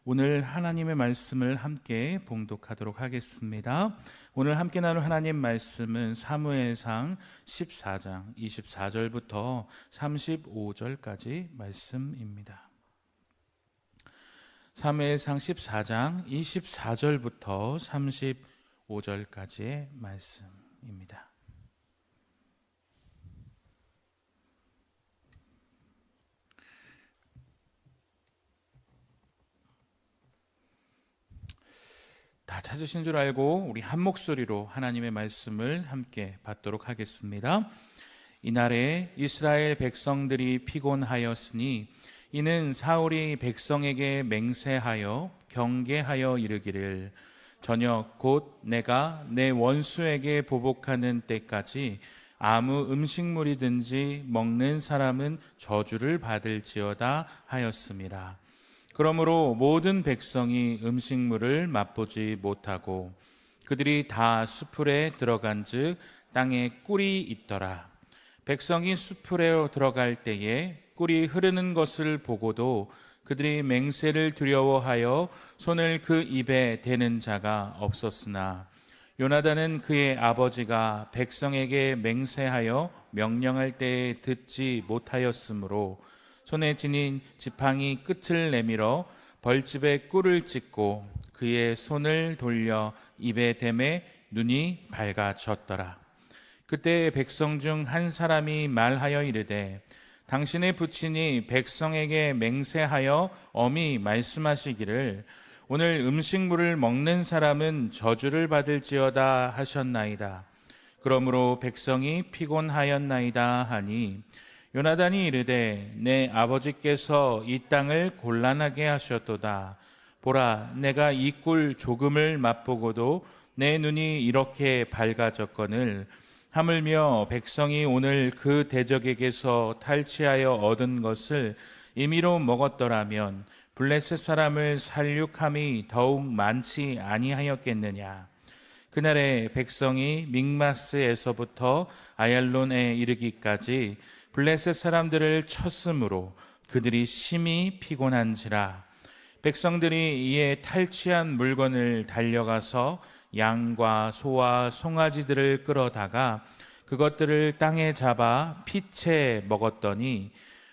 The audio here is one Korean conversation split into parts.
오늘 하나님의 말씀을 함께 봉독하도록 하겠습니다. 오늘 함께 나눌 하나님 말씀은 사무엘상 14장 24절부터 35절까지 말씀입니다. 사무엘상 14장 24절부터 35절까지의 말씀입니다. 다 찾으신 줄 알고 우리 한 목소리로 하나님의 말씀을 함께 받도록 하겠습니다. 이날에 이스라엘 백성들이 피곤하였으니 이는 사울이 백성에게 맹세하여 경계하여 이르기를 저녁 곧 내가 내 원수에게 보복하는 때까지 아무 음식물이든지 먹는 사람은 저주를 받을지어다 하였음이라. 그러므로 모든 백성이 음식물을 맛보지 못하고 그들이 다 수풀에 들어간즉 땅에 꿀이 있더라. 백성이 수풀에 들어갈 때에 꿀이 흐르는 것을 보고도 그들이 맹세를 두려워하여 손을 그 입에 대는 자가 없었으나 요나단은 그의 아버지가 백성에게 맹세하여 명령할 때에 듣지 못하였으므로 손에 지닌 지팡이 끝을 내밀어 벌집에 꿀을 찍고 그의 손을 돌려 입에 대매 눈이 밝아졌더라. 그때 백성 중 한 사람이 말하여 이르되 당신의 부친이 백성에게 맹세하여 엄히 말씀하시기를 오늘 음식물을 먹는 사람은 저주를 받을지어다 하셨나이다. 그러므로 백성이 피곤하였나이다 하니 요나단이 이르되 내 아버지께서 이 땅을 곤란하게 하셨도다. 보라, 내가 이 꿀 조금을 맛보고도 내 눈이 이렇게 밝아졌거늘 하물며 백성이 오늘 그 대적에게서 탈취하여 얻은 것을 임의로 먹었더라면 블레셋 사람을 살육함이 더욱 많지 아니하였겠느냐. 그날에 백성이 믹마스에서부터 아얄론에 이르기까지 블레셋 사람들을 쳤으므로 그들이 심히 피곤한지라. 백성들이 이에 탈취한 물건을 달려가서 양과 소와 송아지들을 끌어다가 그것들을 땅에 잡아 피채 먹었더니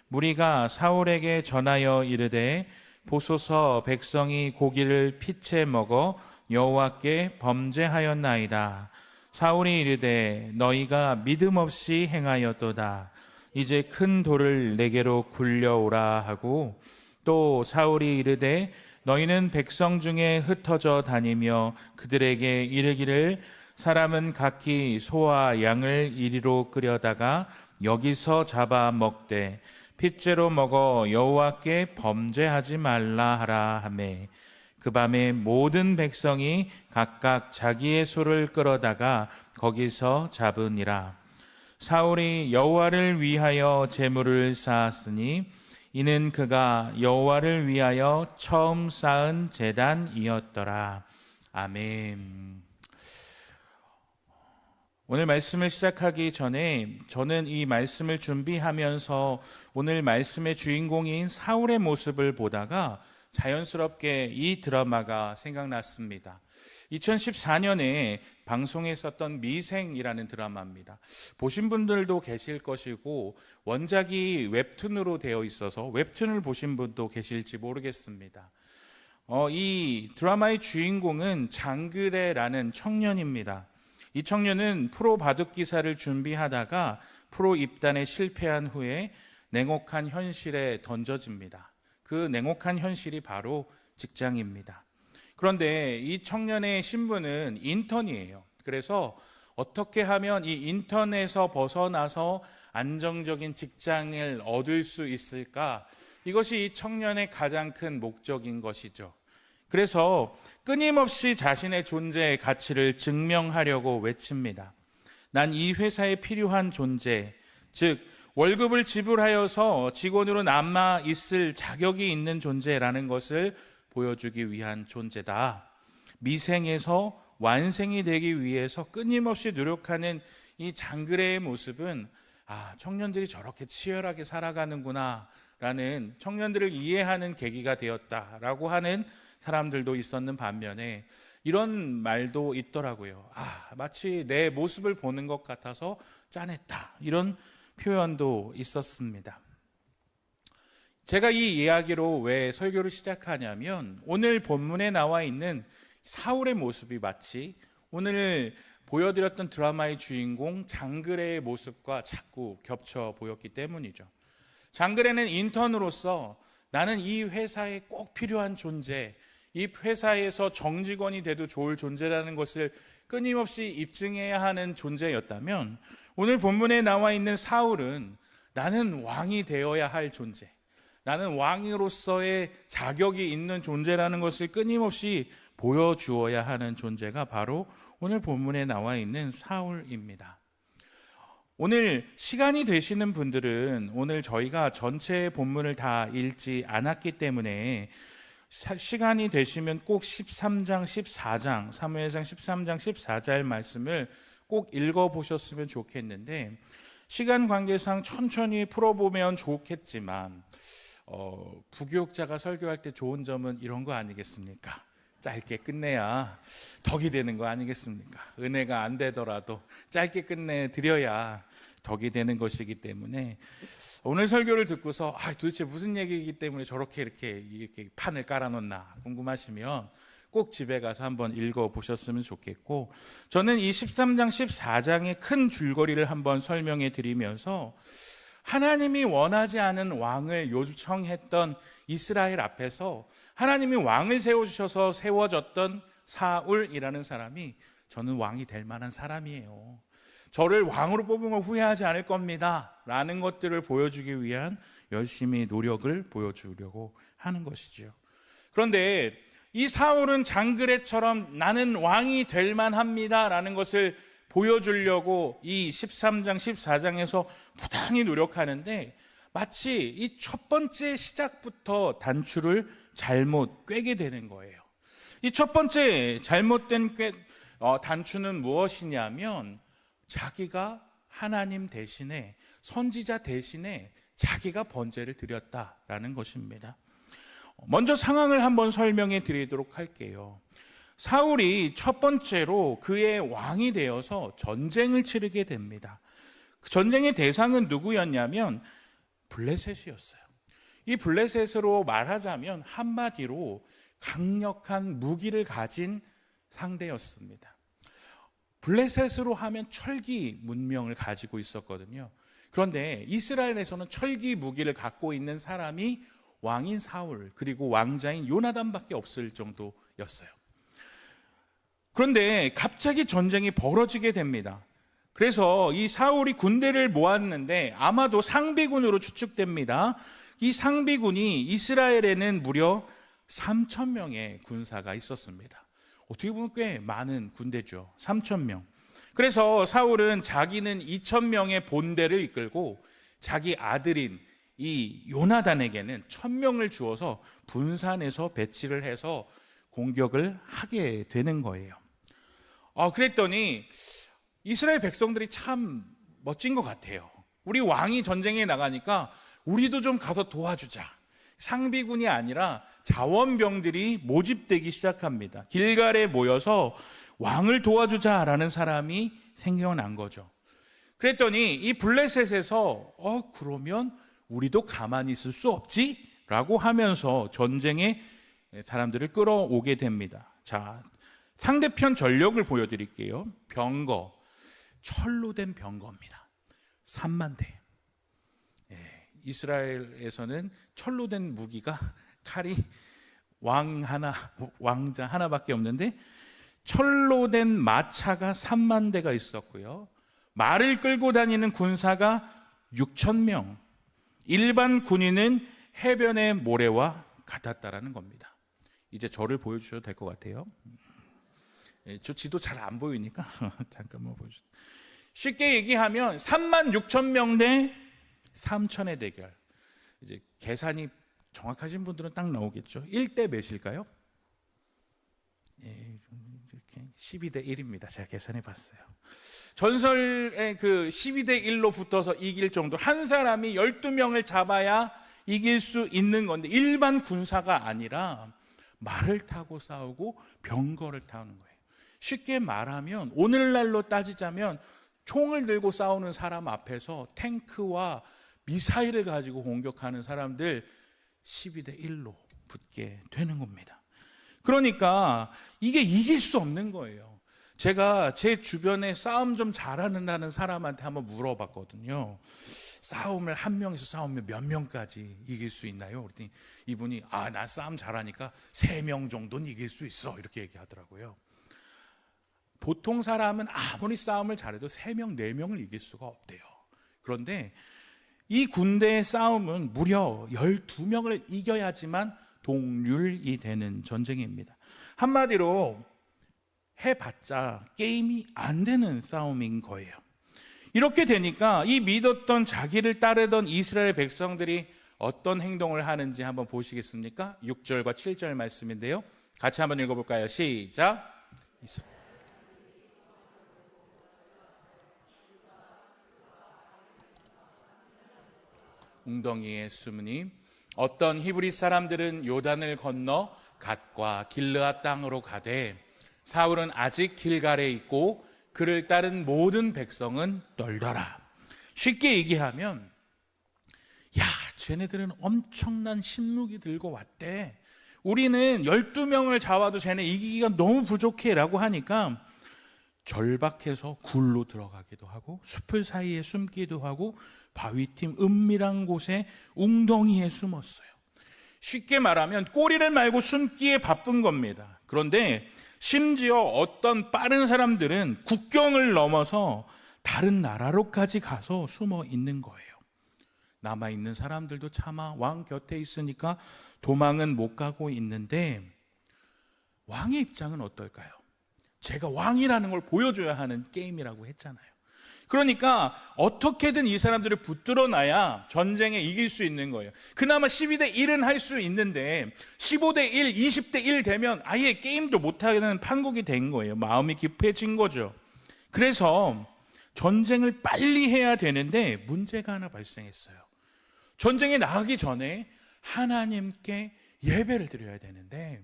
무리가 사울에게 전하여 이르되 보소서 백성이 고기를 피채 먹어 여호와께 범죄하였나이다. 사울이 이르되 너희가 믿음 없이 행하였도다. 이제 큰 돌을 내게로 굴려오라 하고 또 사울이 이르되 너희는 백성 중에 흩어져 다니며 그들에게 이르기를 사람은 각기 소와 양을 이리로 끌여다가 여기서 잡아 먹되 핏째로 먹어 여호와께 범죄하지 말라 하라 하매 그 밤에 모든 백성이 각각 자기의 소를 끌어다가 거기서 잡으니라. 사울이 여호와를 위하여 제물을 쌓았으니 이는 그가 여호와를 위하여 처음 쌓은 제단이었더라. 아멘. 오늘 말씀을 시작하기 전에 저는 이 말씀을 준비하면서 오늘 말씀의 주인공인 사울의 모습을 보다가 자연스럽게 이 드라마가 생각났습니다. 2014년에 방송했었던 미생이라는 드라마입니다. 보신 분들도 계실 것이고 원작이 웹툰으로 되어 있어서 웹툰을 보신 분도 계실지 모르겠습니다. 이 드라마의 주인공은 장그래라는 청년입니다. 이 청년은 프로 바둑 기사를 준비하다가 프로 입단에 실패한 후에 냉혹한 현실에 던져집니다. 그 냉혹한 현실이 바로 직장입니다. 그런데 이 청년의 신분은 인턴이에요. 그래서 어떻게 하면 이 인턴에서 벗어나서 안정적인 직장을 얻을 수 있을까? 이것이 이 청년의 가장 큰 목적인 것이죠. 그래서 끊임없이 자신의 존재의 가치를 증명하려고 외칩니다. 난 이 회사에 필요한 존재, 즉 월급을 지불하여서 직원으로 남아 있을 자격이 있는 존재라는 것을 보여주기 위한 존재다. 미생에서 완생이 되기 위해서 끊임없이 노력하는 이 장그래의 모습은 청년들이 저렇게 치열하게 살아가는구나 라는 청년들을 이해하는 계기가 되었다라고 하는 사람들도 있었는 반면에 이런 말도 있더라고요. 마치 내 모습을 보는 것 같아서 짠했다. 이런 표현도 있었습니다. 제가 이 이야기로 왜 설교를 시작하냐면 오늘 본문에 나와 있는 사울의 모습이 마치 오늘 보여드렸던 드라마의 주인공 장그래의 모습과 자꾸 겹쳐 보였기 때문이죠. 장그래는 인턴으로서 나는 이 회사에 꼭 필요한 존재, 이 회사에서 정직원이 돼도 좋을 존재라는 것을 끊임없이 입증해야 하는 존재였다면 오늘 본문에 나와 있는 사울은 나는 왕이 되어야 할 존재, 나는 왕으로서의 자격이 있는 존재라는 것을 끊임없이 보여주어야 하는 존재가 바로 오늘 본문에 나와 있는 사울입니다. 오늘 시간이 되시는 분들은 오늘 저희가 전체 본문을 다 읽지 않았기 때문에 시간이 되시면 꼭 13장, 14장, 사무엘상 13장, 14절 말씀을 꼭 읽어보셨으면 좋겠는데 시간 관계상 천천히 풀어보면 좋겠지만 부교육자가 설교할 때 좋은 점은 이런 거 아니겠습니까? 짧게 끝내야 덕이 되는 거 아니겠습니까? 은혜가 안 되더라도 짧게 끝내드려야 덕이 되는 것이기 때문에 오늘 설교를 듣고서 도대체 무슨 얘기이기 때문에 저렇게 이렇게 판을 깔아놓나 궁금하시면 꼭 집에 가서 한번 읽어보셨으면 좋겠고, 저는 이 13장 14장의 큰 줄거리를 한번 설명해 드리면서 하나님이 원하지 않은 왕을 요청했던 이스라엘 앞에서 하나님이 왕을 세워주셔서 세워졌던 사울이라는 사람이 저는 왕이 될 만한 사람이에요, 저를 왕으로 뽑으면 후회하지 않을 겁니다 라는 것들을 보여주기 위한 열심히 노력을 보여주려고 하는 것이죠. 그런데 이 사울은 장그래처럼 나는 왕이 될 만합니다 라는 것을 보여주려고 이 13장 14장에서 부단히 노력하는데 마치 이 첫 번째 시작부터 단추를 잘못 꿰게 되는 거예요. 이 첫 번째 잘못된 단추는 무엇이냐면 자기가 하나님 대신에, 선지자 대신에 자기가 번제를 드렸다라는 것입니다. 먼저 상황을 한번 설명해 드리도록 할게요. 사울이 첫 번째로 그의 왕이 되어서 전쟁을 치르게 됩니다. 그 전쟁의 대상은 누구였냐면 블레셋이었어요. 이 블레셋으로 말하자면 한마디로 강력한 무기를 가진 상대였습니다. 블레셋으로 하면 철기 문명을 가지고 있었거든요. 그런데 이스라엘에서는 철기 무기를 갖고 있는 사람이 왕인 사울 그리고 왕자인 요나단밖에 없을 정도였어요. 그런데 갑자기 전쟁이 벌어지게 됩니다. 그래서 이 사울이 군대를 모았는데 아마도 상비군으로 추측됩니다. 이 상비군이 이스라엘에는 무려 3,000명의 군사가 있었습니다. 어떻게 보면 꽤 많은 군대죠. 3,000명. 그래서 사울은 자기는 2,000명의 본대를 이끌고 자기 아들인 이 요나단에게는 1,000명을 주어서 분산해서 배치를 해서 공격을 하게 되는 거예요. 그랬더니 이스라엘 백성들이 참 멋진 것 같아요. 우리 왕이 전쟁에 나가니까 우리도 좀 가서 도와주자. 상비군이 아니라 자원병들이 모집되기 시작합니다. 길갈에 모여서 왕을 도와주자라는 사람이 생겨난 거죠. 그랬더니 이 블레셋에서 그러면 우리도 가만히 있을 수 없지? 라고 하면서 전쟁에 사람들을 끌어오게 됩니다. 자, 상대편 전력을 보여드릴게요. 병거, 철로 된 병거입니다. 3만 대. 이스라엘에서는 철로 된 무기가 칼이 왕자 하나밖에 없는데 철로 된 마차가 3만 대가 있었고요. 말을 끌고 다니는 군사가 6,000명. 일반 군인은 해변의 모래와 같았다라는 겁니다. 이제 저를 보여주셔도 될 것 같아요. 저 지도 잘 안 보이니까 잠깐만 보여주세요. 쉽게 얘기하면 36,000명 대 3,000의 대결. 이제 계산이 정확하신 분들은 딱 나오겠죠. 1대 몇일까요? 이렇게 12대 1입니다. 제가 계산해 봤어요. 전설의 그 12대 1로 붙어서 이길 정도, 한 사람이 12명을 잡아야 이길 수 있는 건데 일반 군사가 아니라 말을 타고 싸우고 병거를 타는 거예요. 쉽게 말하면 오늘날로 따지자면 총을 들고 싸우는 사람 앞에서 탱크와 미사일을 가지고 공격하는 사람들 12대 1로 붙게 되는 겁니다. 그러니까 이게 이길 수 없는 거예요. 제가 제 주변에 싸움 좀 잘하는 사람한테 한번 물어봤거든요. 싸움을 한 명이서 싸우면 몇 명까지 이길 수 있나요? 그랬더니 이분이 나 싸움 잘하니까 3명 정도는 이길 수 있어 이렇게 얘기하더라고요. 보통 사람은 아무리 싸움을 잘해도 3명, 4명을 이길 수가 없대요. 그런데 이 군대의 싸움은 무려 12명을 이겨야지만 동률이 되는 전쟁입니다. 한마디로 해봤자 게임이 안 되는 싸움인 거예요. 이렇게 되니까 이 믿었던 자기를 따르던 이스라엘 백성들이 어떤 행동을 하는지 한번 보시겠습니까? 6절과 7절 말씀인데요. 같이 한번 읽어볼까요? 시작. 웅덩이에 숨으니 어떤 히브리 사람들은 요단을 건너 갓과 길르앗 땅으로 가되 사울은 아직 길갈에 있고 그를 따른 모든 백성은 떨더라. 쉽게 얘기하면 쟤네들은 엄청난 신무기 들고 왔대. 우리는 12명을 잡아도 쟤네 이기기가 너무 부족해 라고 하니까 절박해서 굴로 들어가기도 하고 숲을 사이에 숨기도 하고 바위틈 은밀한 곳에 웅덩이에 숨었어요. 쉽게 말하면 꼬리를 말고 숨기에 바쁜 겁니다. 그런데 심지어 어떤 빠른 사람들은 국경을 넘어서 다른 나라로까지 가서 숨어 있는 거예요. 남아있는 사람들도 차마 왕 곁에 있으니까 도망은 못 가고 있는데 왕의 입장은 어떨까요? 제가 왕이라는 걸 보여줘야 하는 게임이라고 했잖아요. 그러니까 어떻게든 이 사람들을 붙들어 놔야 전쟁에 이길 수 있는 거예요. 그나마 12대 1은 할 수 있는데 15대 1, 20대 1 되면 아예 게임도 못하는 판국이 된 거예요. 마음이 급해진 거죠. 그래서 전쟁을 빨리 해야 되는데 문제가 하나 발생했어요. 전쟁에 나가기 전에 하나님께 예배를 드려야 되는데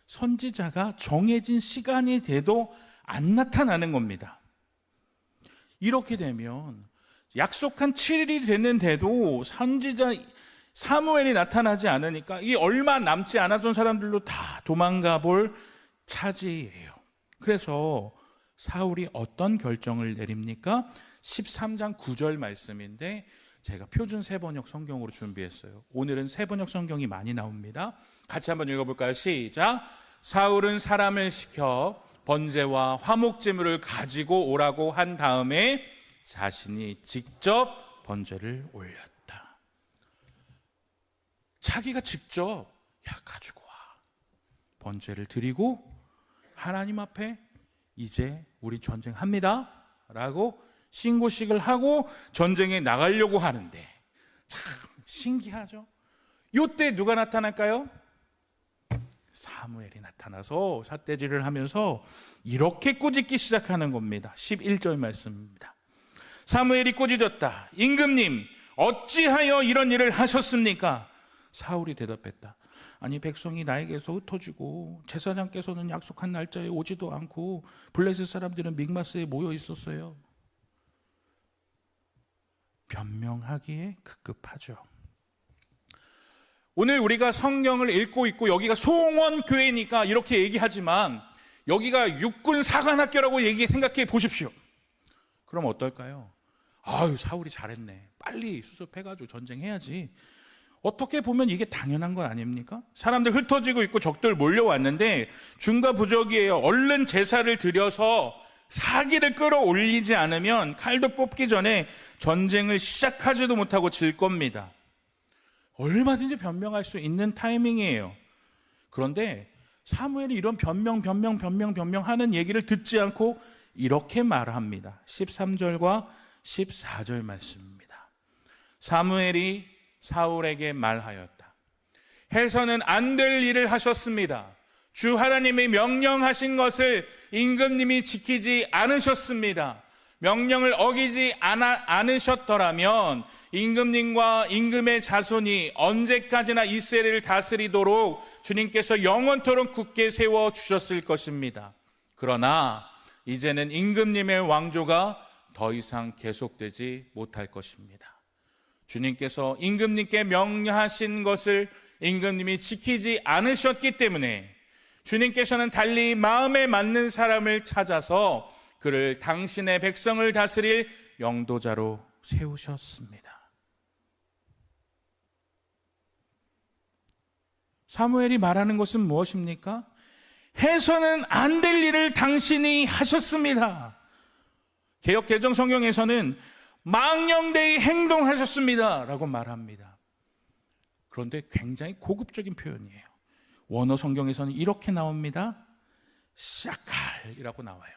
선지자가 정해진 시간이 돼도 안 나타나는 겁니다. 이렇게 되면 약속한 7일이 됐는데도 선지자 사무엘이 나타나지 않으니까 이 얼마 남지 않았던 사람들도 다 도망가 볼 차지예요. 그래서 사울이 어떤 결정을 내립니까? 13장 9절 말씀인데 제가 표준 세번역 성경으로 준비했어요. 오늘은 세번역 성경이 많이 나옵니다. 같이 한번 읽어볼까요? 시작. 사울은 사람을 시켜 번제와 화목제물을 가지고 오라고 한 다음에 자신이 직접 번제를 올렸다. 자기가 직접 가지고 와. 번제를 드리고 하나님 앞에 이제 우리 전쟁합니다 라고 신고식을 하고 전쟁에 나가려고 하는데 참 신기하죠. 이때 누가 나타날까요? 사무엘이 나타나서 삿대질을 하면서 이렇게 꾸짖기 시작하는 겁니다. 11절 말씀입니다. 사무엘이 꾸짖었다. 임금님, 어찌하여 이런 일을 하셨습니까? 사울이 대답했다. 아니, 백성이 나에게서 흩어지고 제사장께서는 약속한 날짜에 오지도 않고 블레셋 사람들은 믹마스에 모여 있었어요. 변명하기에 급급하죠. 오늘 우리가 성경을 읽고 있고 여기가 송원교회니까 이렇게 얘기하지만 여기가 육군 사관학교라고 생각해 보십시오. 그럼 어떨까요? 아유, 사울이 잘했네. 빨리 수습해가지고 전쟁해야지. 어떻게 보면 이게 당연한 건 아닙니까? 사람들 흩어지고 있고 적들 몰려왔는데 중과 부적이에요. 얼른 제사를 드려서 사기를 끌어올리지 않으면 칼도 뽑기 전에 전쟁을 시작하지도 못하고 질 겁니다. 얼마든지 변명할 수 있는 타이밍이에요. 그런데 사무엘이 이런 변명하는 얘기를 듣지 않고 이렇게 말합니다. 13절과 14절 말씀입니다. 사무엘이 사울에게 말하였다. 해서는 안 될 일을 하셨습니다. 주 하나님이 명령하신 것을 임금님이 지키지 않으셨습니다. 명령을 어기지 않으셨더라면 임금님과 임금의 자손이 언제까지나 이스라엘을 다스리도록 주님께서 영원토록 굳게 세워주셨을 것입니다. 그러나 이제는 임금님의 왕조가 더 이상 계속되지 못할 것입니다. 주님께서 임금님께 명하신 것을 임금님이 지키지 않으셨기 때문에 주님께서는 달리 마음에 맞는 사람을 찾아서 그를 당신의 백성을 다스릴 영도자로 세우셨습니다. 사무엘이 말하는 것은 무엇입니까? 해서는 안 될 일을 당신이 하셨습니다. 개역 개정 성경에서는 망령되이 행동하셨습니다 라고 말합니다. 그런데 굉장히 고급적인 표현이에요. 원어 성경에서는 이렇게 나옵니다. 샤칼이라고 나와요.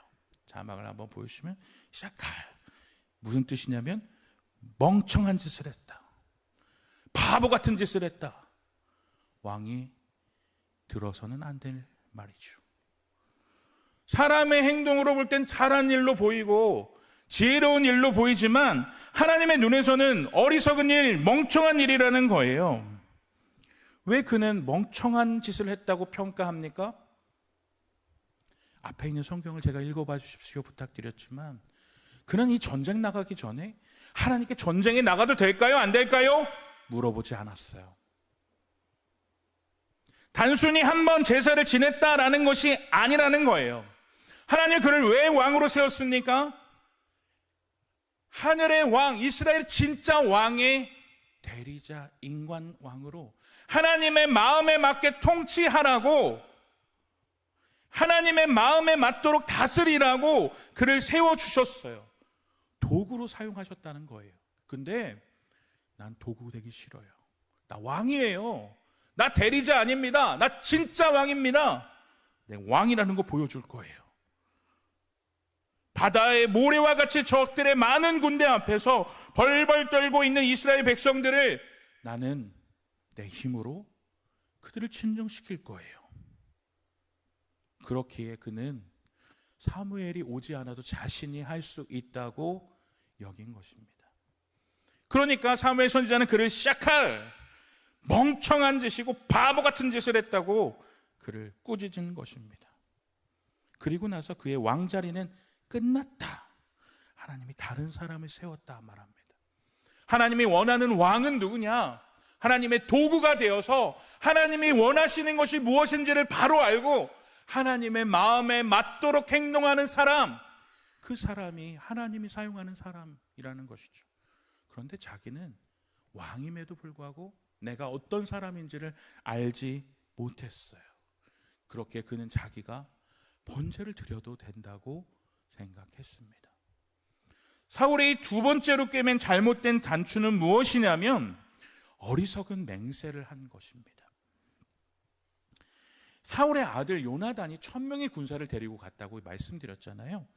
자막을 한번 보여주시면 샤칼, 무슨 뜻이냐면 멍청한 짓을 했다, 바보 같은 짓을 했다. 왕이 들어서는 안 될 말이죠. 사람의 행동으로 볼 땐 잘한 일로 보이고 지혜로운 일로 보이지만 하나님의 눈에서는 어리석은 일, 멍청한 일이라는 거예요. 왜 그는 멍청한 짓을 했다고 평가합니까? 앞에 있는 성경을 제가 읽어봐 주십시오 부탁드렸지만 그는 이 전쟁 나가기 전에 하나님께 전쟁에 나가도 될까요? 안 될까요? 물어보지 않았어요. 단순히 한번 제사를 지냈다라는 것이 아니라는 거예요. 하나님 그를 왜 왕으로 세웠습니까? 하늘의 왕, 이스라엘 진짜 왕의 대리자, 인간 왕으로 하나님의 마음에 맞게 통치하라고, 하나님의 마음에 맞도록 다스리라고 그를 세워주셨어요. 도구로 사용하셨다는 거예요. 근데 난 도구 되기 싫어요. 나 왕이에요. 나 대리자 아닙니다. 나 진짜 왕입니다. 내 왕이라는 거 보여줄 거예요. 바다의 모래와 같이 적들의 많은 군대 앞에서 벌벌 떨고 있는 이스라엘 백성들을 나는 내 힘으로 그들을 진정시킬 거예요. 그렇기에 그는 사무엘이 오지 않아도 자신이 할 수 있다고 여긴 것입니다. 그러니까 사무엘 선지자는 그를 샤칼, 멍청한 짓이고 바보 같은 짓을 했다고 그를 꾸짖은 것입니다. 그리고 나서 그의 왕자리는 끝났다. 하나님이 다른 사람을 세웠다 말합니다. 하나님이 원하는 왕은 누구냐? 하나님의 도구가 되어서 하나님이 원하시는 것이 무엇인지를 바로 알고 하나님의 마음에 맞도록 행동하는 사람, 그 사람이 하나님이 사용하는 사람이라는 것이죠. 그런데 자기는 왕임에도 불구하고 내가 어떤 사람인지를 알지 못했어요. 그렇게 그는 자기가 번제를 드려도 된다고 생각했습니다. 사울이 두 번째로 꿰맨 잘못된 단추는 무엇이냐면 어리석은 맹세를 한 것입니다. 사울의 아들 요나단이 1000명의 군사를 데리고 갔다고 말씀드렸잖아요.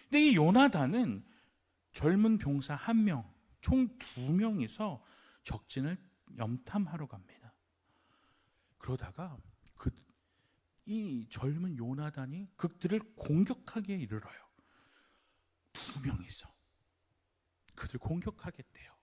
근데 이 요나단은 젊은 병사 1명, 총 2명이서 적진을 염탐하러 갑니다. 그러다가 이 젊은 요나단이 그들을 공격하기에 이르러요. 2명이서 그들 공격하겠대요.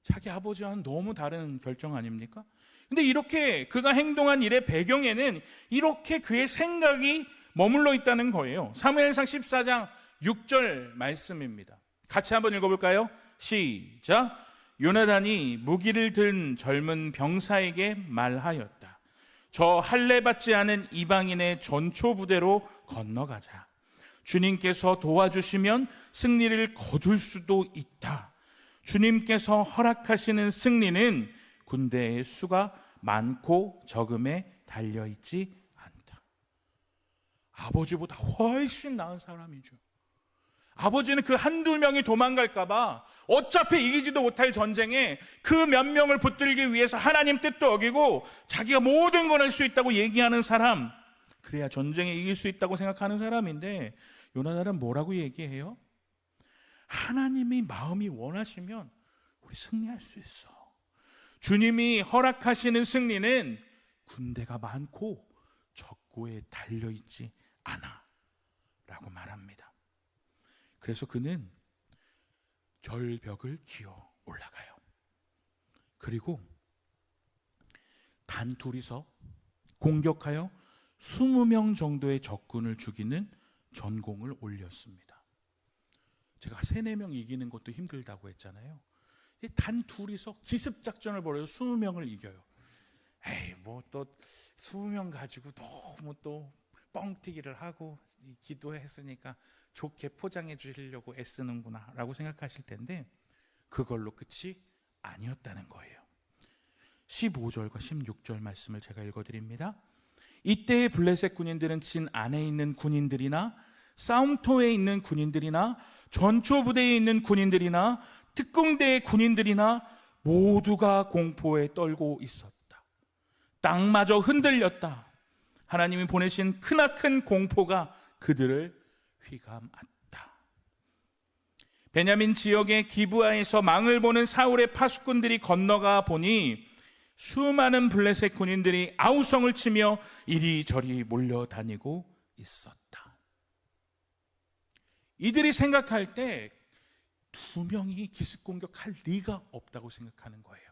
자기 아버지와는 너무 다른 결정 아닙니까? 근데 이렇게 그가 행동한 일의 배경에는 이렇게 그의 생각이 머물러 있다는 거예요. 사무엘상 14장 6절 말씀입니다. 같이 한번 읽어볼까요? 시작. 요나단이 무기를 든 젊은 병사에게 말하였다. 저 할례 받지 않은 이방인의 전초 부대로 건너가자. 주님께서 도와주시면 승리를 거둘 수도 있다. 주님께서 허락하시는 승리는 군대의 수가 많고 적음에 달려있지 않다. 아버지보다 훨씬 나은 사람이죠. 아버지는 그 한두 명이 도망갈까봐 어차피 이기지도 못할 전쟁에 그 몇 명을 붙들기 위해서 하나님 뜻도 어기고 자기가 모든 걸 할 수 있다고 얘기하는 사람, 그래야 전쟁에 이길 수 있다고 생각하는 사람인데 요나단은 뭐라고 얘기해요? 하나님이 마음이 원하시면 우리 승리할 수 있어. 주님이 허락하시는 승리는 군대가 많고 적고에 달려있지 않아 라고 말합니다. 그래서 그는 절벽을 기어 올라가요. 그리고 단 둘이서 공격하여 20명 정도의 적군을 죽이는 전공을 올렸습니다. 제가 3-4명 이기는 것도 힘들다고 했잖아요. 단 둘이서 기습작전을 벌여서 20명을 이겨요. 에이, 뭐 또 20명 가지고 너무 또 뻥튀기를 하고 기도했으니까 좋게 포장해 주시려고 애쓰는구나 라고 생각하실 텐데, 그걸로 끝이 아니었다는 거예요. 15절과 16절 말씀을 제가 읽어드립니다. 이때의 블레셋 군인들은 진 안에 있는 군인들이나 싸움터에 있는 군인들이나 전초부대에 있는 군인들이나 특공대의 군인들이나 모두가 공포에 떨고 있었다. 땅마저 흔들렸다. 하나님이 보내신 크나큰 공포가 그들을 휘감았다. 베냐민 지역의 기브아에서 망을 보는 사울의 파수꾼들이 건너가 보니 수많은 블레셋 군인들이 아우성을 치며 이리저리 몰려다니고 있었다. 이들이 생각할 때 2명이 기습공격할 리가 없다고 생각하는 거예요.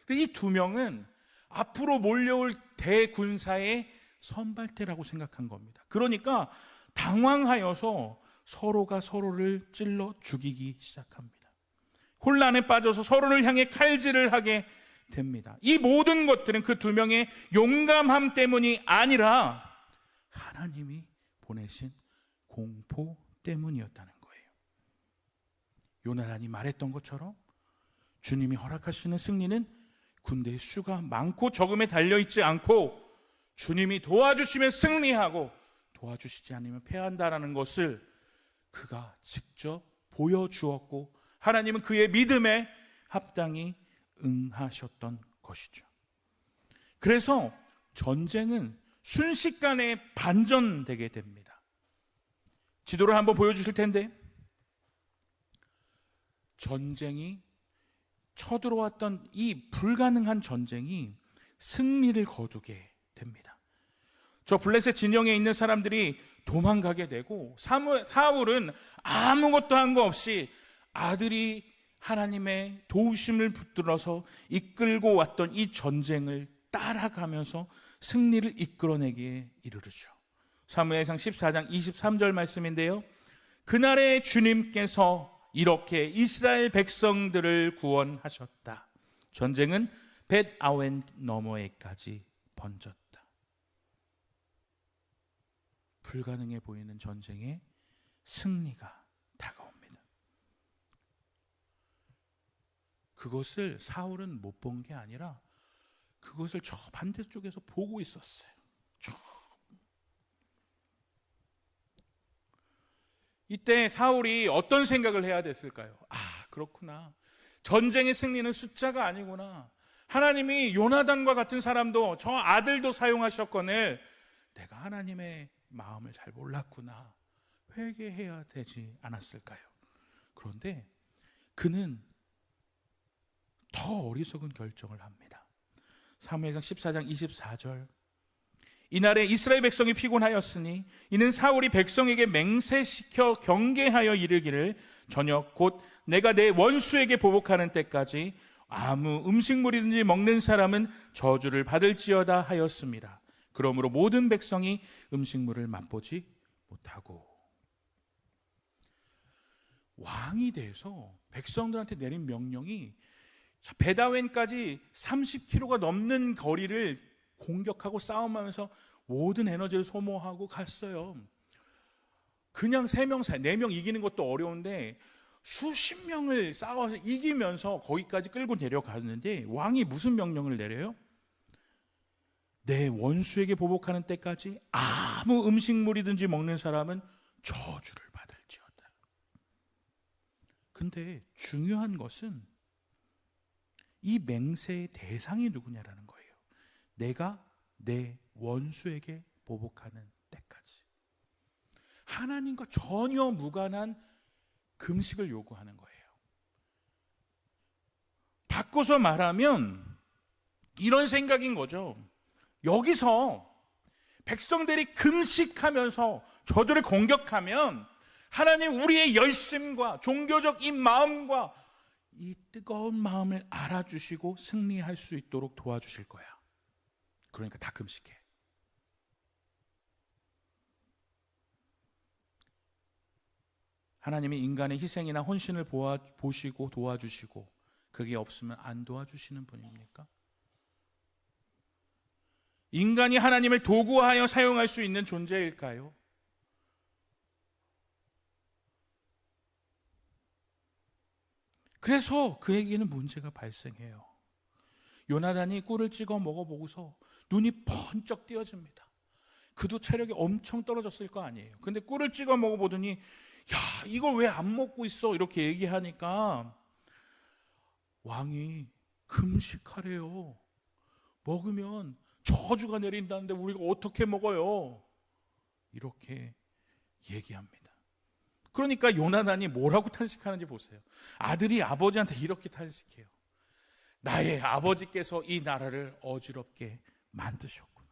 이 2명은 앞으로 몰려올 대군사의 선발대라고 생각한 겁니다. 그러니까 당황하여서 서로가 서로를 찔러 죽이기 시작합니다. 혼란에 빠져서 서로를 향해 칼질을 하게 됩니다. 이 모든 것들은 그 2명의 용감함 때문이 아니라 하나님이 보내신 공포 때문이었다는 거예요. 요나단이 말했던 것처럼 주님이 허락하시는 승리는 군대의 수가 많고 적음에 달려있지 않고 주님이 도와주시면 승리하고 도와주시지 않으면 패한다라는 것을 그가 직접 보여주었고, 하나님은 그의 믿음에 합당히 응하셨던 것이죠. 그래서 전쟁은 순식간에 반전되게 됩니다. 지도를 한번 보여주실 텐데, 전쟁이 쳐들어왔던 이 불가능한 전쟁이 승리를 거두게 됩니다. 저 블레셋 진영에 있는 사람들이 도망가게 되고, 사울은 아무것도 한 거 없이 아들이 하나님의 도우심을 붙들어서 이끌고 왔던 이 전쟁을 따라가면서 승리를 이끌어내기에 이르르죠. 사무엘상 14장 23절 말씀인데요, 그날에 주님께서 이렇게 이스라엘 백성들을 구원하셨다. 전쟁은 벳아웬 너머에까지 번졌다. 불가능해 보이는 전쟁에 승리가 다가옵니다. 그것을 사울은 못 본 게 아니라 그것을 저 반대쪽에서 보고 있었어요. 이때 사울이 어떤 생각을 해야 됐을까요? 그렇구나. 전쟁의 승리는 숫자가 아니구나. 하나님이 요나단과 같은 사람도, 저 아들도 사용하셨거늘 내가 하나님의 마음을 잘 몰랐구나. 회개해야 되지 않았을까요? 그런데 그는 더 어리석은 결정을 합니다. 사무엘상 14장 24절, 이날에 이스라엘 백성이 피곤하였으니 이는 사울이 백성에게 맹세시켜 경계하여 이르기를 저녁 곧 내가 내 원수에게 보복하는 때까지 아무 음식물이든지 먹는 사람은 저주를 받을지어다 하였습니다. 그러므로 모든 백성이 음식물을 맛보지 못하고. 왕이 돼서 백성들한테 내린 명령이 베다웬까지 30km가 넘는 거리를 공격하고 싸움하면서 모든 에너지를 소모하고 갔어요. 그냥 3명, 4명 이기는 것도 어려운데 수십 명을 싸워서 이기면서 거기까지 끌고 내려갔는데, 왕이 무슨 명령을 내려요? 내 원수에게 보복하는 때까지 아무 음식물이든지 먹는 사람은 저주를 받을지어다. 근데 중요한 것은 이 맹세의 대상이 누구냐라는 거예요. 내가 내 원수에게 보복하는 때까지. 하나님과 전혀 무관한 금식을 요구하는 거예요. 바꿔서 말하면 이런 생각인 거죠. 여기서 백성들이 금식하면서 저들을 공격하면 하나님 우리의 열심과 종교적 이 마음과 이 뜨거운 마음을 알아주시고 승리할 수 있도록 도와주실 거야. 그러니까 다 금식해. 하나님이 인간의 희생이나 헌신을 보시고 도와주시고 그게 없으면 안 도와주시는 분입니까? 인간이 하나님을 도구하여 사용할 수 있는 존재일까요? 그래서 그에게는 문제가 발생해요. 요나단이 꿀을 찍어 먹어보고서 눈이 번쩍 띄어집니다. 그도 체력이 엄청 떨어졌을 거 아니에요. 근데 꿀을 찍어 먹어보더니 야, 이걸 왜 안 먹고 있어? 이렇게 얘기하니까 왕이 금식하래요. 먹으면 저주가 내린다는데 우리가 어떻게 먹어요? 이렇게 얘기합니다. 그러니까 요나단이 뭐라고 탄식하는지 보세요. 아들이 아버지한테 이렇게 탄식해요. 나의 아버지께서 이 나라를 어지럽게 만드셨구나.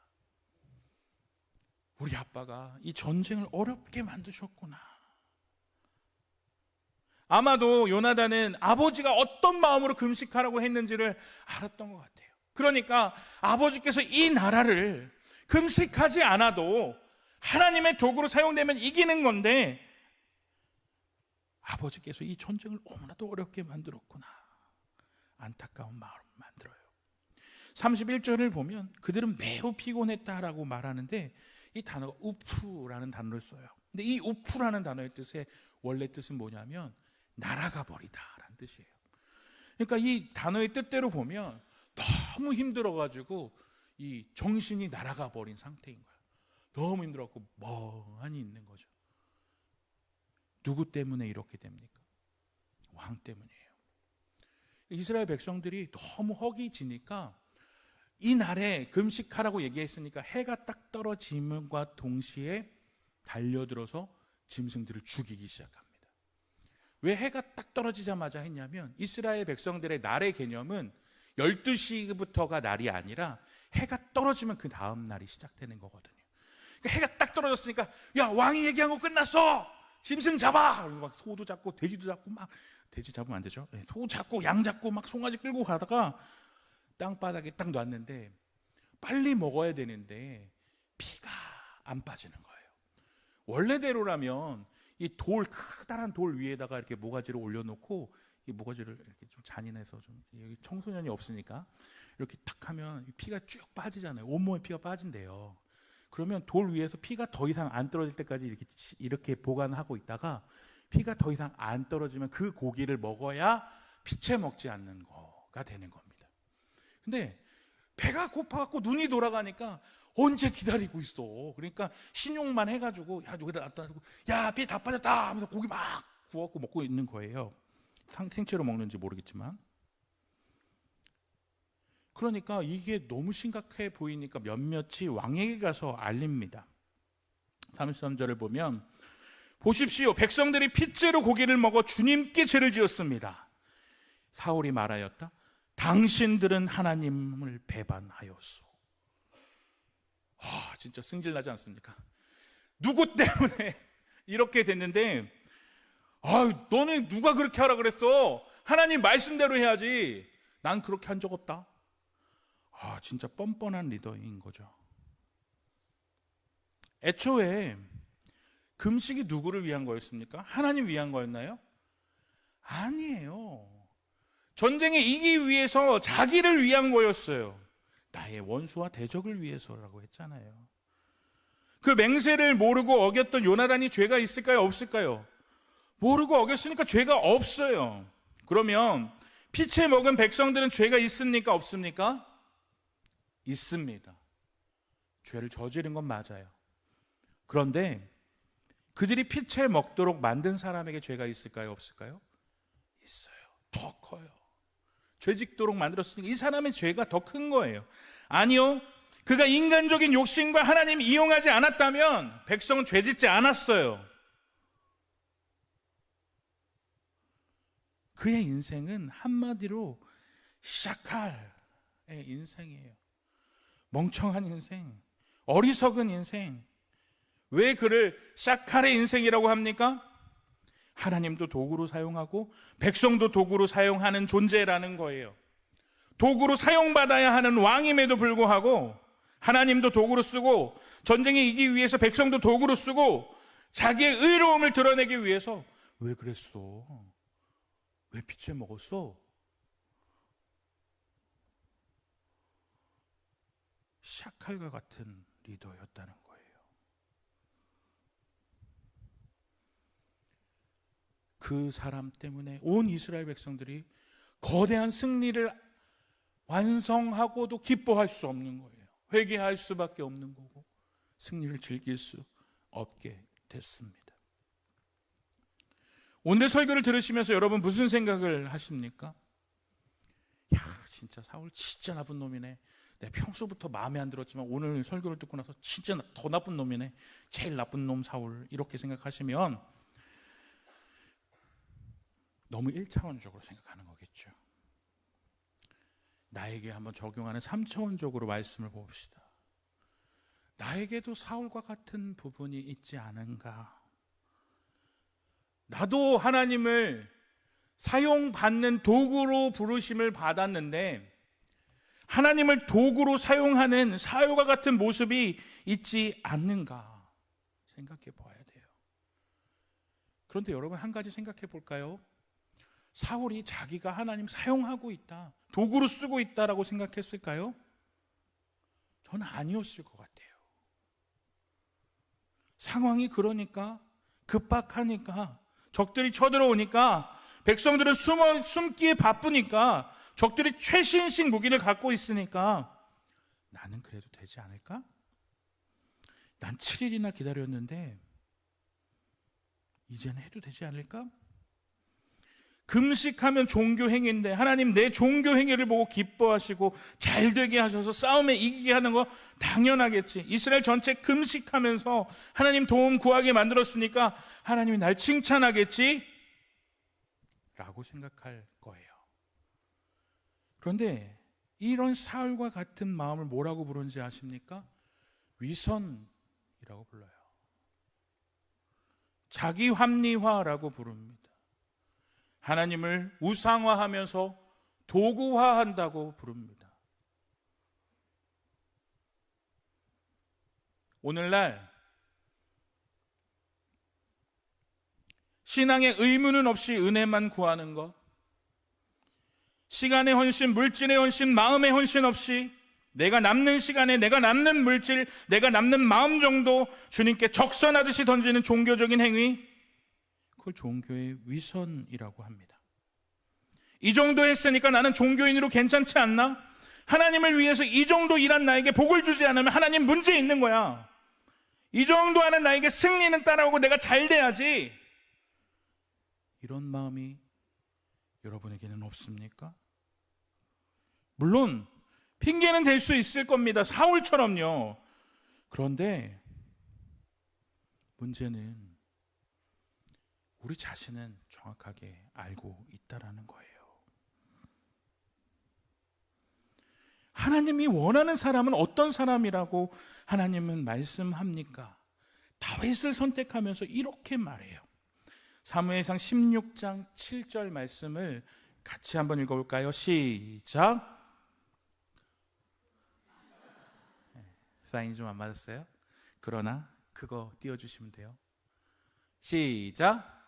우리 아빠가 이 전쟁을 어렵게 만드셨구나. 아마도 요나단은 아버지가 어떤 마음으로 금식하라고 했는지를 알았던 것 같아요. 그러니까 아버지께서 이 나라를 금식하지 않아도 하나님의 도구로 사용되면 이기는 건데 아버지께서 이 전쟁을 너무나도 어렵게 만들었구나. 안타까운 마음을 만들어요. 31절을 보면 그들은 매우 피곤했다라고 말하는데 이 단어가 우프라는 단어를 써요. 근데 이 우프라는 단어의 원래 뜻은 뭐냐면 날아가 버리다라는 뜻이에요. 그러니까 이 단어의 뜻대로 보면 너무 힘들어가지고 이 정신이 날아가 버린 상태인 거예요. 너무 힘들었고 멍하니 있는 거죠. 누구 때문에 이렇게 됩니까? 왕 때문이에요. 이스라엘 백성들이 너무 허기지니까 이 날에 금식하라고 얘기했으니까 해가 딱 떨어짐과 동시에 달려들어서 짐승들을 죽이기 시작합니다. 왜 해가 딱 떨어지자마자 했냐면 이스라엘 백성들의 날의 개념은 12시부터가 날이 아니라 해가 떨어지면 그 다음 날이 시작되는 거거든요. 그러니까 해가 딱 떨어졌으니까 야, 왕이 얘기한 거 끝났어! 짐승 잡아! 막 소도 잡고 돼지도 잡고 막 돼지 잡으면 안 되죠. 소 잡고 양 잡고 막 송아지 끌고 가다가 땅바닥에 딱 놨는데 빨리 먹어야 되는데 피가 안 빠지는 거예요. 원래대로라면 이 커다란 돌 위에다가 이렇게 모가지를 올려놓고 이 모가지를 이렇게 좀 잔인해서 좀 여기 청소년이 없으니까 이렇게 탁 하면 피가 쭉 빠지잖아요. 온몸에 피가 빠진대요. 그러면 돌 위에서 피가 더 이상 안 떨어질 때까지 이렇게 보관하고 있다가 피가 더 이상 안 떨어지면 그 고기를 먹어야 피채 먹지 않는 거가 되는 겁니다. 근데 배가 고파갖고 눈이 돌아가니까 언제 기다리고 있어. 그러니까 신용만 해가지고 야, 여기다 놨다 놓고 야, 피 다 빠졌다 하면서 고기 막 구워갖고 먹고 있는 거예요. 생채로 먹는지 모르겠지만. 그러니까 이게 너무 심각해 보이니까 몇몇이 왕에게 가서 알립니다. 33절을 보면 보십시오, 백성들이 핏째로 고기를 먹어 주님께 죄를 지었습니다. 사울이 말하였다. 당신들은 하나님을 배반하였소. 진짜 승질나지 않습니까? 누구 때문에 이렇게 됐는데 너네 누가 그렇게 하라 그랬어? 하나님 말씀대로 해야지. 난 그렇게 한 적 없다. 진짜 뻔뻔한 리더인 거죠. 애초에 금식이 누구를 위한 거였습니까? 하나님 위한 거였나요? 아니에요. 전쟁에 이기기 위해서 자기를 위한 거였어요. 나의 원수와 대적을 위해서라고 했잖아요. 그 맹세를 모르고 어겼던 요나단이 죄가 있을까요? 없을까요? 모르고 어겼으니까 죄가 없어요. 그러면 피채 먹은 백성들은 죄가 있습니까? 없습니까? 있습니다. 죄를 저지른 건 맞아요. 그런데 그들이 피채 먹도록 만든 사람에게 죄가 있을까요? 없을까요? 있어요. 더 커요. 죄 짓도록 만들었으니까 이 사람의 죄가 더 큰 거예요. 아니요, 그가 인간적인 욕심과 하나님 이용하지 않았다면 백성은 죄 짓지 않았어요. 그의 인생은 한마디로 샤칼의 인생이에요. 멍청한 인생, 어리석은 인생. 왜 그를 샤칼의 인생이라고 합니까? 하나님도 도구로 사용하고 백성도 도구로 사용하는 존재라는 거예요. 도구로 사용받아야 하는 왕임에도 불구하고 하나님도 도구로 쓰고, 전쟁에 이기기 위해서 백성도 도구로 쓰고, 자기의 의로움을 드러내기 위해서 왜 그랬어? 왜 피채 먹었어? 샤칼과 같은 리더였다는 거예요. 그 사람 때문에 온 이스라엘 백성들이 거대한 승리를 완성하고도 기뻐할 수 없는 거예요. 회개할 수밖에 없는 거고 승리를 즐길 수 없게 됐습니다. 오늘 설교를 들으시면서 여러분 무슨 생각을 하십니까? 야, 진짜 사울 진짜 나쁜 놈이네. 내가 평소부터 마음에 안 들었지만 오늘 설교를 듣고 나서 진짜 더 나쁜 놈이네. 제일 나쁜 놈 사울. 이렇게 생각하시면 너무 1차원적으로 생각하는 거겠죠. 나에게 한번 적용하는 3차원적으로 말씀을 봅시다. 나에게도 사울과 같은 부분이 있지 않은가? 나도 하나님을 사용받는 도구로 부르심을 받았는데 하나님을 도구로 사용하는 사울과 같은 모습이 있지 않는가 생각해 봐야 돼요. 그런데 여러분 한 가지 생각해 볼까요? 사울이 자기가 하나님 사용하고 있다, 도구로 쓰고 있다라고 생각했을까요? 저는 아니었을 것 같아요. 상황이 그러니까, 급박하니까, 적들이 쳐들어오니까, 백성들은 숨기에 바쁘니까, 적들이 최신식 무기를 갖고 있으니까 나는 그래도 되지 않을까? 난 7일이나 기다렸는데 이제는 해도 되지 않을까? 금식하면 종교 행위인데 하나님 내 종교 행위를 보고 기뻐하시고 잘 되게 하셔서 싸움에 이기게 하는 거 당연하겠지. 이스라엘 전체 금식하면서 하나님 도움 구하게 만들었으니까 하나님이 날 칭찬하겠지 라고 생각할 거예요. 그런데 이런 사울과 같은 마음을 뭐라고 부르는지 아십니까? 위선이라고 불러요. 자기 합리화라고 부릅니다. 하나님을 우상화하면서 도구화한다고 부릅니다. 오늘날 신앙의 의무는 없이 은혜만 구하는 것, 시간의 헌신, 물질의 헌신, 마음의 헌신 없이 내가 남는 시간에 내가 남는 물질, 내가 남는 마음 정도 주님께 적선하듯이 던지는 종교적인 행위, 그걸 종교의 위선이라고 합니다. 이 정도 했으니까 나는 종교인으로 괜찮지 않나? 하나님을 위해서 이 정도 일한 나에게 복을 주지 않으면 하나님 문제 있는 거야. 이 정도 하는 나에게 승리는 따라오고 내가 잘 돼야지. 이런 마음이 여러분에게는 없습니까? 물론 핑계는 될 수 있을 겁니다. 사울처럼요. 그런데 문제는 우리 자신은 정확하게 알고 있다라는 거예요. 하나님이 원하는 사람은 어떤 사람이라고 하나님은 말씀합니까? 다윗을 선택하면서 이렇게 말해요. 사무엘상 16장 7절 말씀을 같이 한번 읽어볼까요? 시작. 사인이 좀 안 맞았어요? 그러나 그거 띄워주시면 돼요. 시작.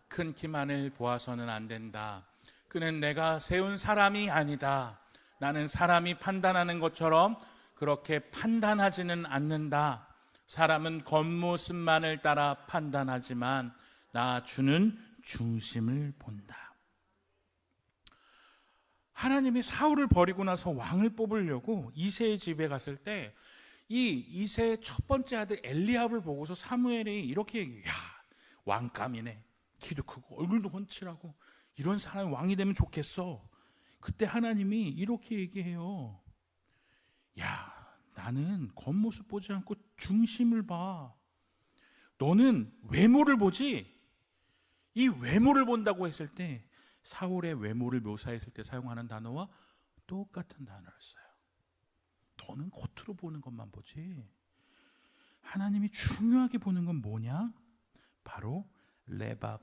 큰 키만을 보아서는 안 된다. 그는 내가 세운 사람이 아니다. 나는 사람이 판단하는 것처럼 그렇게 판단하지는 않는다. 사람은 겉모습만을 따라 판단하지만 나 주는 중심을 본다. 하나님이 사울을 버리고 나서 왕을 뽑으려고 이새의 집에 갔을 때 이 이새의 첫 번째 아들 엘리압을 보고서 사무엘이 이렇게 얘기해요. 야, 왕감이네. 키도 크고 얼굴도 훤칠하고 이런 사람이 왕이 되면 좋겠어. 그때 하나님이 이렇게 얘기해요. 야, 나는 겉모습 보지 않고 중심을 봐. 너는 외모를 보지. 이 외모를 본다고 했을 때 사울의 외모를 묘사했을 때 사용하는 단어와 똑같은 단어를 써요. 너는 겉으로 보는 것만 보지 하나님이 중요하게 보는 건 뭐냐? 바로 레밥,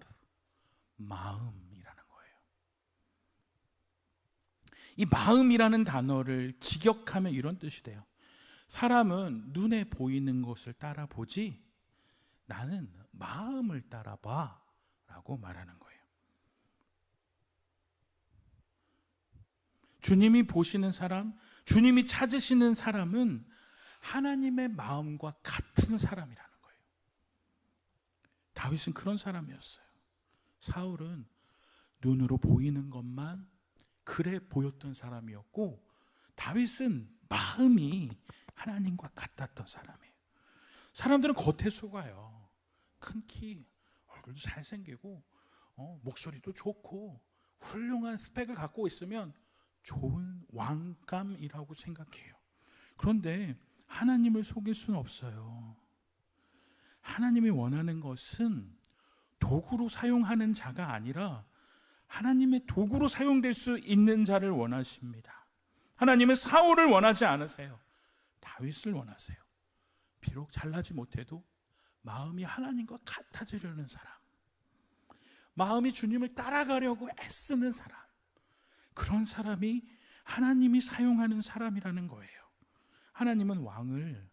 마음이라는 거예요. 이 마음이라는 단어를 직역하면 이런 뜻이 돼요. 사람은 눈에 보이는 것을 따라보지 나는 마음을 따라봐 라고 말하는 거예요. 주님이 보시는 사람, 주님이 찾으시는 사람은 하나님의 마음과 같은 사람이라는 거예요. 다윗은 그런 사람이었어요. 사울은 눈으로 보이는 것만 그래 보였던 사람이었고, 다윗은 마음이 하나님과 같았던 사람이에요. 사람들은 겉에 속아요. 큰 키, 얼굴도 잘생기고 목소리도 좋고 훌륭한 스펙을 갖고 있으면 좋은 왕감이라고 생각해요. 그런데 하나님을 속일 수는 없어요. 하나님이 원하는 것은 도구로 사용하는 자가 아니라 하나님의 도구로 사용될 수 있는 자를 원하십니다. 하나님은 사울을 원하지 않으세요. 다윗을 원하세요. 비록 잘나지 못해도 마음이 하나님과 같아지려는 사람, 마음이 주님을 따라가려고 애쓰는 사람, 그런 사람이 하나님이 사용하는 사람이라는 거예요. 하나님은 왕을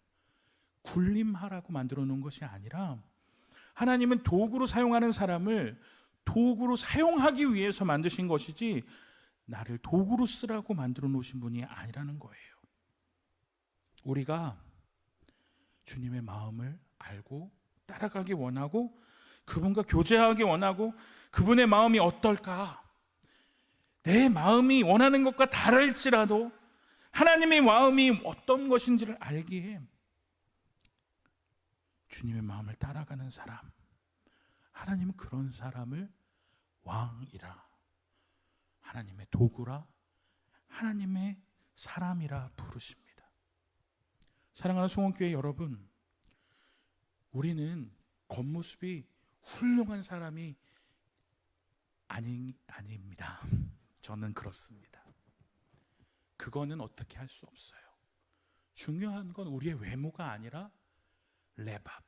군림하라고 만들어 놓은 것이 아니라 하나님은 도구로 사용하는 사람을 도구로 사용하기 위해서 만드신 것이지 나를 도구로 쓰라고 만들어 놓으신 분이 아니라는 거예요. 우리가 주님의 마음을 알고 따라가기 원하고 그분과 교제하기 원하고 그분의 마음이 어떨까? 내 마음이 원하는 것과 다를지라도 하나님의 마음이 어떤 것인지를 알기에 주님의 마음을 따라가는 사람, 하나님은 그런 사람을 왕이라, 하나님의 도구라, 하나님의 사람이라 부르십니다. 사랑하는 송원교회 여러분, 우리는 겉모습이 훌륭한 사람이 아닙니다. 저는 그렇습니다. 그거는 어떻게 할 수 없어요. 중요한 건 우리의 외모가 아니라 레밥,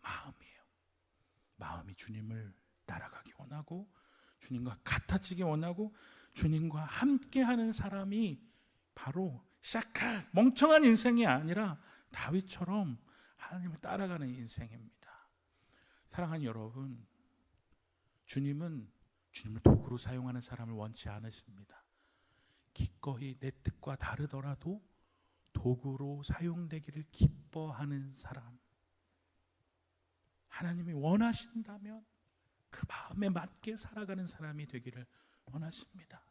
마음이에요. 마음이 주님을 따라가기 원하고 주님과 같아지기 원하고 주님과 함께하는 사람이 바로 샤칼, 멍청한 인생이 아니라 다윗처럼 하나님을 따라가는 인생입니다. 사랑하는 여러분, 주님은 주님을 도구로 사용하는 사람을 원치 않으십니다. 기꺼이 내 뜻과 다르더라도 도구로 사용되기를 기뻐하는 사람, 하나님이 원하신다면 그 마음에 맞게 살아가는 사람이 되기를 원하십니다.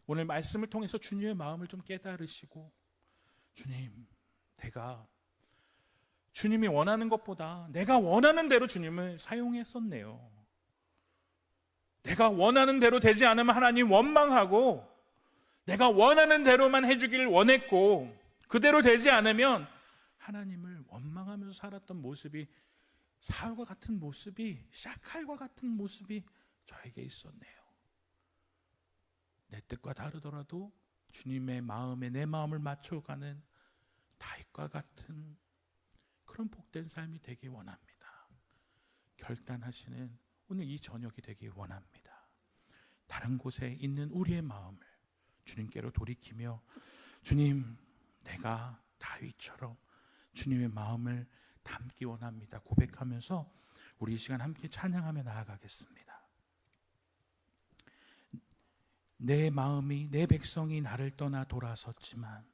오늘 말씀을 통해서 주님의 마음을 좀 깨달으시고, 주님, 내가 주님이 원하는 것보다 내가 원하는 대로 주님을 사용했었네요. 내가 원하는 대로 되지 않으면 하나님 원망하고, 내가 원하는 대로만 해주길 원했고 그대로 되지 않으면 하나님을 원망하면서 살았던 모습이, 사울과 같은 모습이, 샤칼과 같은 모습이 저에게 있었네요. 내 뜻과 다르더라도 주님의 마음에 내 마음을 맞춰가는 다윗과 같은 그런 복된 삶이 되기 원합니다. 결단하시는 오늘 이 저녁이 되기 원합니다. 다른 곳에 있는 우리의 마음을 주님께로 돌이키며, 주님, 내가 다윗처럼 주님의 마음을 담기 원합니다 고백하면서 우리 이 시간 함께 찬양하며 나아가겠습니다. 내 마음이, 내 백성이 나를 떠나 돌아섰지만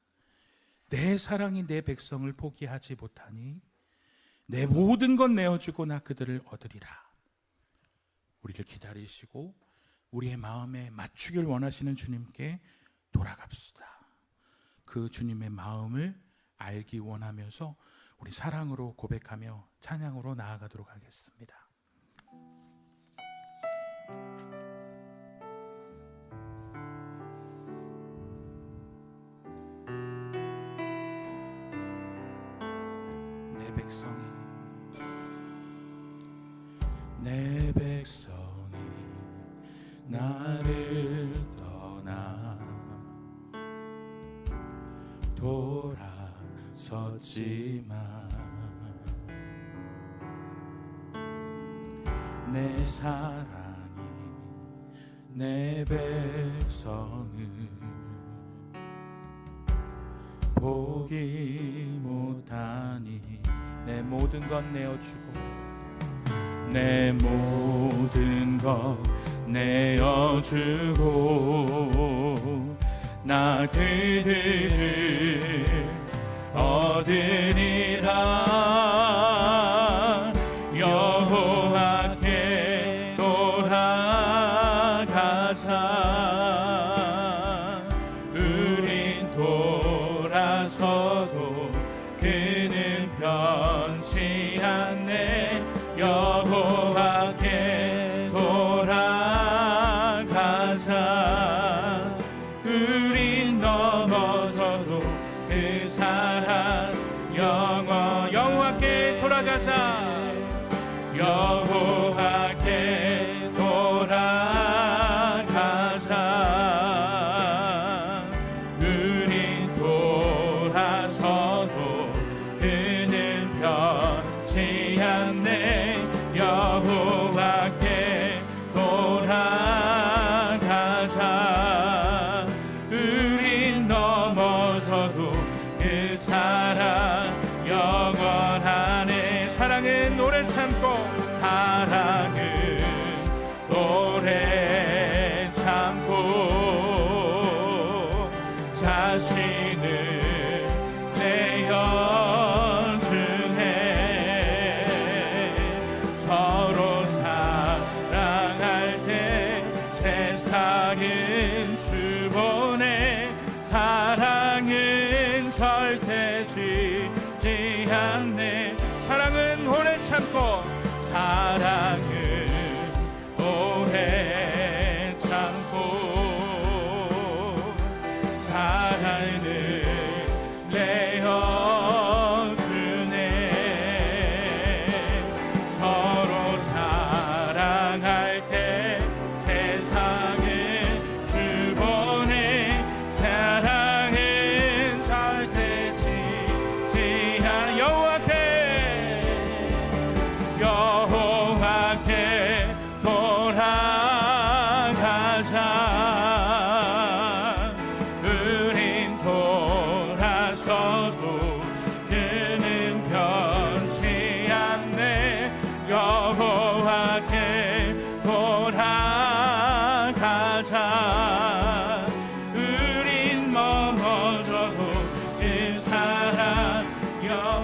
내 사랑이 내 백성을 포기하지 못하니 내 모든 것 내어주고 나 그들을 얻으리라. 우리를 기다리시고 우리의 마음에 맞추길 원하시는 주님께 돌아갑시다. 그 주님의 마음을 알기 원하면서 우리 사랑으로 고백하며 찬양으로 나아가도록 하겠습니다. 내 백성이 나를 떠나 돌아섰지만 내 사랑이 내 백성을 보기 못하니 내 모든 것 내어주고 내 모든 것 내어주고 나 그들을 얻으리라 여호와께 돌아가자 우린 돌아서도 그는 변치 않네 여호와께 돌아가자 우린 넘어져도 그 사랑 여호와께 돌아가자 여호와께 돌아가자 우린 돌아서도 그는 변치 않네 여호와께 돌아가자 우린 넘어져도 그 사랑 영원하네 사랑은 오래 참고 사랑은 오래 참고 자신을 내어주네 서로 사랑할 때 세상은 주보네 사랑은 절대 지지 않네 사랑은 오래 참고 사랑은 오래 참고 사랑을 내어주네 서로 사랑할 때 세상은 주보네 사랑은 절대 지지 않아 여호와께 돌아가자 우린 돌아서도 그는 변치 않네 여호와께 돌아가자 우린 넘어져도 그 사랑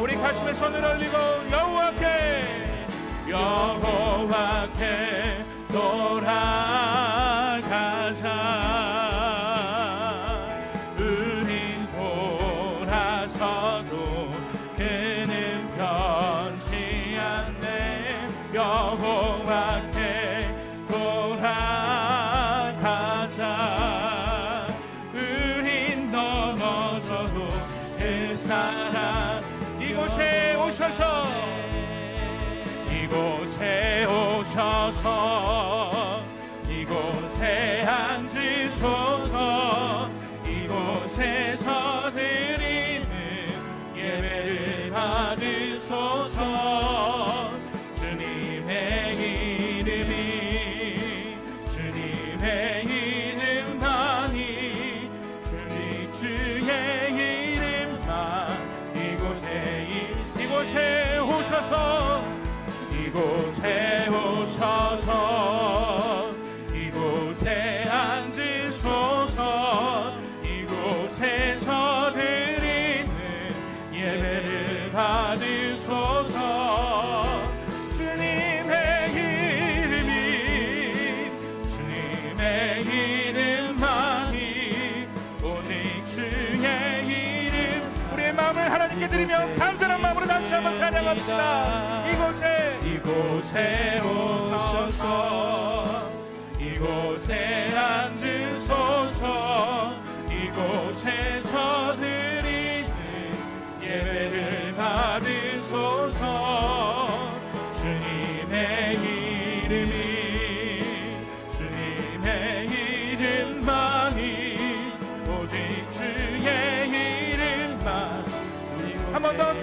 우리 가슴에 손을 올리고 여호와께 돌아가자 우린 돌아서도 그는 변치 않네 여호와께 돌아가자 우린 넘어져도 그 사랑 이곳에 오셔서 이곳에 오셔서 이곳에 앉으소서 이곳에서 드리는 예배를 받으소서 주님의 이름만이 주의 이름만 이곳에 오셔서 이곳에 앉으소서 이곳에서 드리는 예배를 받으소서 주님의 이름만이 오직 주의 이름 우리의 마음을 하나님께 드리며 간절한 마음으로 다시 한번 찬양합시다 이곳에 오셔서 이곳에 앉으소서 이곳에서 드리는 예배를 받으소서 주님의 이름만이 오직 주의 이름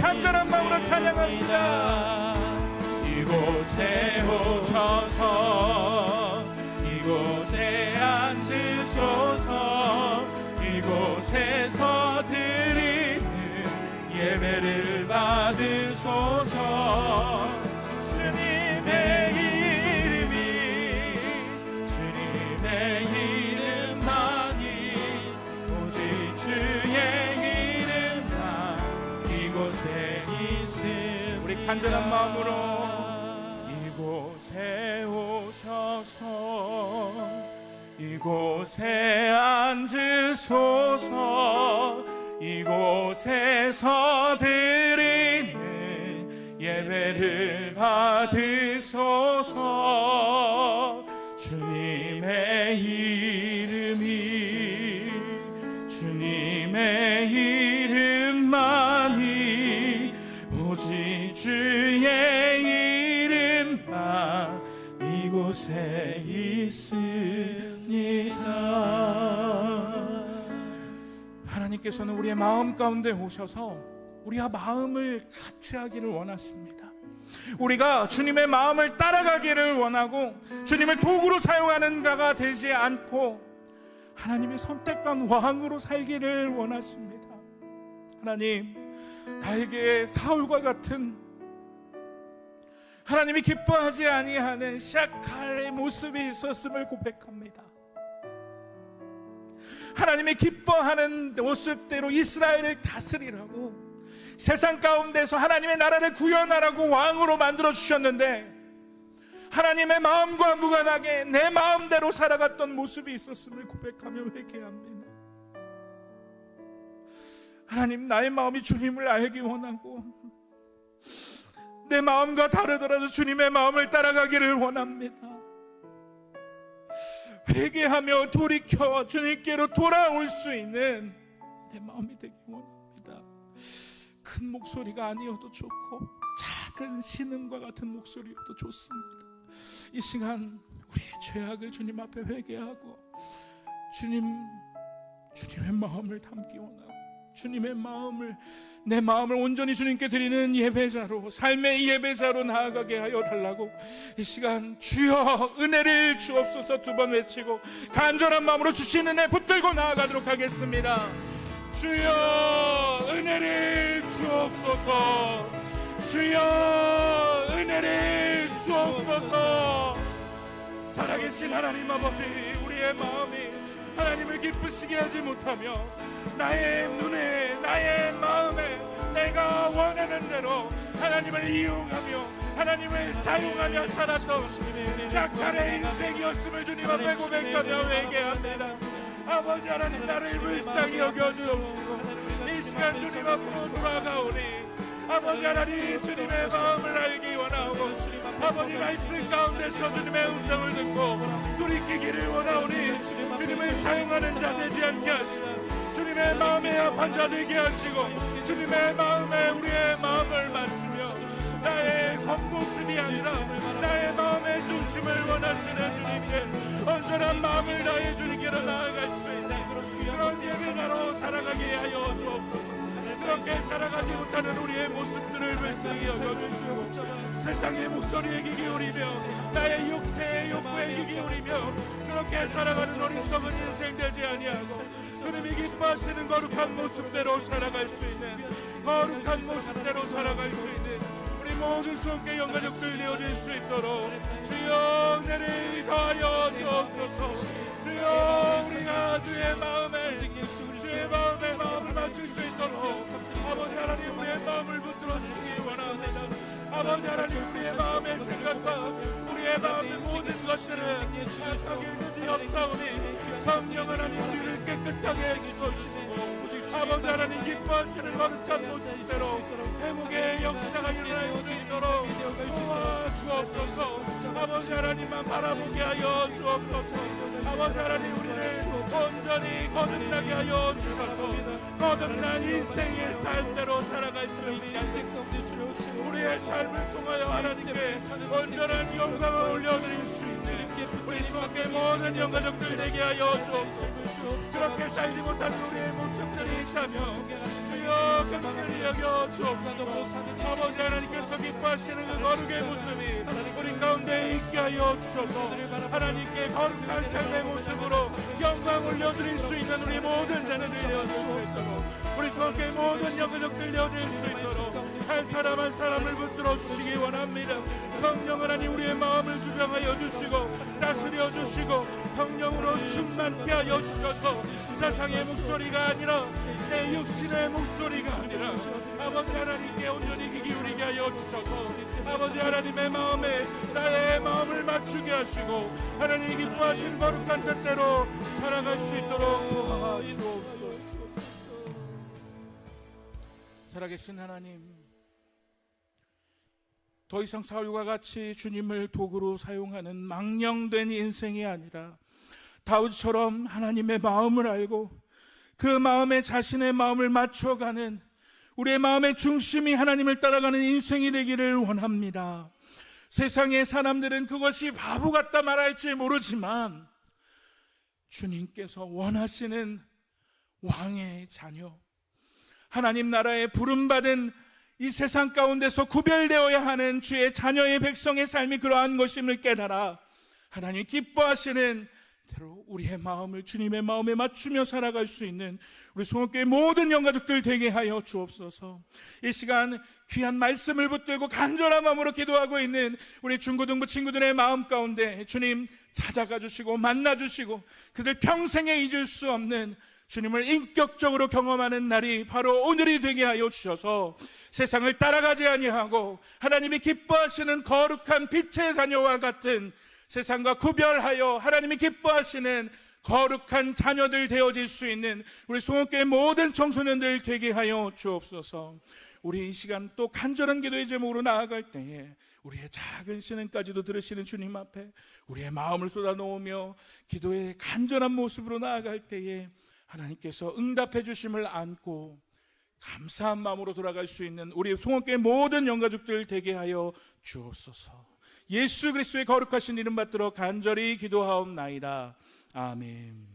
간절한 마음으로 찬양합니다. 이곳에 오셔서 이곳에 앉으소서. 이곳에서 드리는 예배를 받으소서. 주님의 이름이 주님의 이름만이 오직 주의 이름만 이곳에 있음. 우리 간절한 마음으로 이곳에 오셔서 이곳에 앉으소서. 이곳에서 드리는 예배를 받으소서. 주님의 이름이 주님의 이름만이 오직 주의 이름만 이곳에 있습니다. 하나님께서는 우리의 마음 가운데 오셔서 우리와 마음을 같이 하기를 원하십니다. 우리가 주님의 마음을 따라가기를 원하고 주님을 도구로 사용하는 자가 되지 않고 하나님의 선택한 왕으로 살기를 원하십니다. 하나님, 나에게 사울과 같은 하나님이 기뻐하지 아니하는 샤칼의 모습이 있었음을 고백합니다. 하나님이 기뻐하는 모습대로 이스라엘을 다스리라고 세상 가운데서 하나님의 나라를 구현하라고 왕으로 만들어 주셨는데 하나님의 마음과 무관하게 내 마음대로 살아갔던 모습이 있었음을 고백하며 회개합니다. 하나님, 나의 마음이 주님을 알기 원하고 내 마음과 다르더라도 주님의 마음을 따라가기를 원합니다. 회개하며 돌이켜 주님께로 돌아올 수 있는 내 마음이 되기 원합니다. 큰 목소리가 아니어도 좋고 작은 신음과 같은 목소리여도 좋습니다. 이 시간 우리의 죄악을 주님 앞에 회개하고 주님의 마음을 담기 원하고 주님의 마음을, 내 마음을 온전히 주님께 드리는 예배자로, 삶의 예배자로 나아가게 하여 달라고 이 시간 주여 은혜를 주옵소서 두 번 외치고 간절한 마음으로 주신 은혜 붙들고 나아가도록 하겠습니다. 주여 은혜를 주옵소서. 주여 은혜를 주옵소서. 살아계신 하나님 아버지, 우리의 마음이 하나님을 기쁘시게 하지 못하며 나의 눈에, 나의 마음에 내가 원하는 대로 하나님을 이용하며 하나님을 사용하며 살았던 짝갈의 인생이었음을 주님 앞에 고백하며 회개합니다. 아버지 하나님, 나를 불쌍히 여겨주옵시고 이 시간 주님 앞으로 돌아가오니 아버지 하나님, 주님의 마음을 알기 원하고 아버지 말씀 가운데서 주님의 음성을 듣고 돌이키기를 원하오니 주님을 사용하는 자 되지 않게 하시고 주님의 마음에 합한 자 되게 하시고 주님의 마음에 우리의 마음을 맞추며 나의 겉모습이 아니라 나의 마음의 중심을 원하시는 주님께 온전한 마음을 다해 주님께로 나아갈 수 있는 그런 예배자로 살아가게 하여 주옵소서. 그렇게 살아가지 못하는 우리의 모습들을 불쌍히 여겨주시고 세상의 목소리에 귀 기울이며 나의 육체의 욕구에 귀 기울이며 그렇게 살아가는 어리석은 인생 되지 아니하고 주님이 기뻐하시는 거룩한 모습대로 살아갈 수 있는, 거룩한 모습대로 살아갈 수 있는 우리 모든 수업계 영가족들 되어질 수 있도록 주여 은혜를 더하여 주옵소서. 주여 우리가 주의 마음에 마음을 맞출 수 있도록 아버지 하나님, 우리의 마음을 붙들어 주시기 원합니다. 아버지 하나님, 우리의 마음의 생각과 우리의 마음의 모든 것들을 착하게 되지 없사오니 성령 하나님, 우리를 깨끗하게 해주시고 아버지 하나님, 기뻐하시는 거룩한 모습대로 회복의 역사가 일어날 수 있도록 도와주옵소서. 아버지 하나님만 바라보게 하여 주옵소서. 아버지 하나님, 우리를 온전히 거듭나게 하여 주셔서 거듭난 인생의 삶대로 살아갈 수 있는 우리의 삶을 통하여 하나님께 온전한 영광을 올려드릴 수 있는 우리 수학의 모든 영가족들 되게 하여 주옵소서. 그렇게 살지 못하는 우리의 모습들이 있다면 주여 간절히 여겨 주옵소서. 아버지 하나님께서 기뻐하시는 그 거룩의 모습이 우리 가운데 있게 하여 주셔서 하나님께 거룩한 삶의 모습으로 영광 올려드릴 수 있는 우리 모든 자녀들 되어줄 수 있도록, 우리 성교회 모든 영가족들 되어줄 수 있도록 한 사람 한 사람을 붙들어 주시기 원합니다. 성령 하나님 우리의 마음을 주장하여 주시고 다스려 주시고 성령으로 충만케 하여 주셔서 세상의 목소리가 아니라 내 육신의 목소리가 아니라 아버지 하나님께 온전히 귀 기울이게 하여 주셔서 아버지 하나님의 마음에 나의 마음을 맞추게 하시고 하나님이 기뻐하신 거룩한 뜻대로 살아갈 수 있도록 도와주옵소서. 살아계신 하나님, 더 이상 사울과 같이 주님을 도구로 사용하는 망령된 인생이 아니라 다윗처럼 하나님의 마음을 알고 그 마음에 자신의 마음을 맞춰가는, 우리의 마음의 중심이 하나님을 따라가는 인생이 되기를 원합니다. 세상의 사람들은 그것이 바보 같다 말할지 모르지만 주님께서 원하시는 왕의 자녀, 하나님 나라에 부름받은 이 세상 가운데서 구별되어야 하는 주의 자녀의 백성의 삶이 그러한 것임을 깨달아 하나님이 기뻐하시는 대로 우리의 마음을 주님의 마음에 맞추며 살아갈 수 있는 우리 송업교회 모든 영가족들 되게 하여 주옵소서. 이 시간 귀한 말씀을 붙들고 간절한 마음으로 기도하고 있는 우리 중고등부 친구들의 마음 가운데 주님 찾아가 주시고 만나 주시고 그들 평생에 잊을 수 없는 주님을 인격적으로 경험하는 날이 바로 오늘이 되게 하여 주셔서 세상을 따라가지 아니하고 하나님이 기뻐하시는 거룩한 빛의 자녀와 같은, 세상과 구별하여 하나님이 기뻐하시는 거룩한 자녀들 되어질 수 있는 우리 송업교회 모든 청소년들 되게 하여 주옵소서. 우리 이 시간 또 간절한 기도의 제목으로 나아갈 때에 우리의 작은 신음까지도 들으시는 주님 앞에 우리의 마음을 쏟아놓으며 기도의 간절한 모습으로 나아갈 때에 하나님께서 응답해 주심을 안고 감사한 마음으로 돌아갈 수 있는 우리 송업교회 모든 영가족들 되게 하여 주옵소서. 예수 그리스도의 거룩하신 이름 받들어 간절히 기도하옵나이다. 아멘.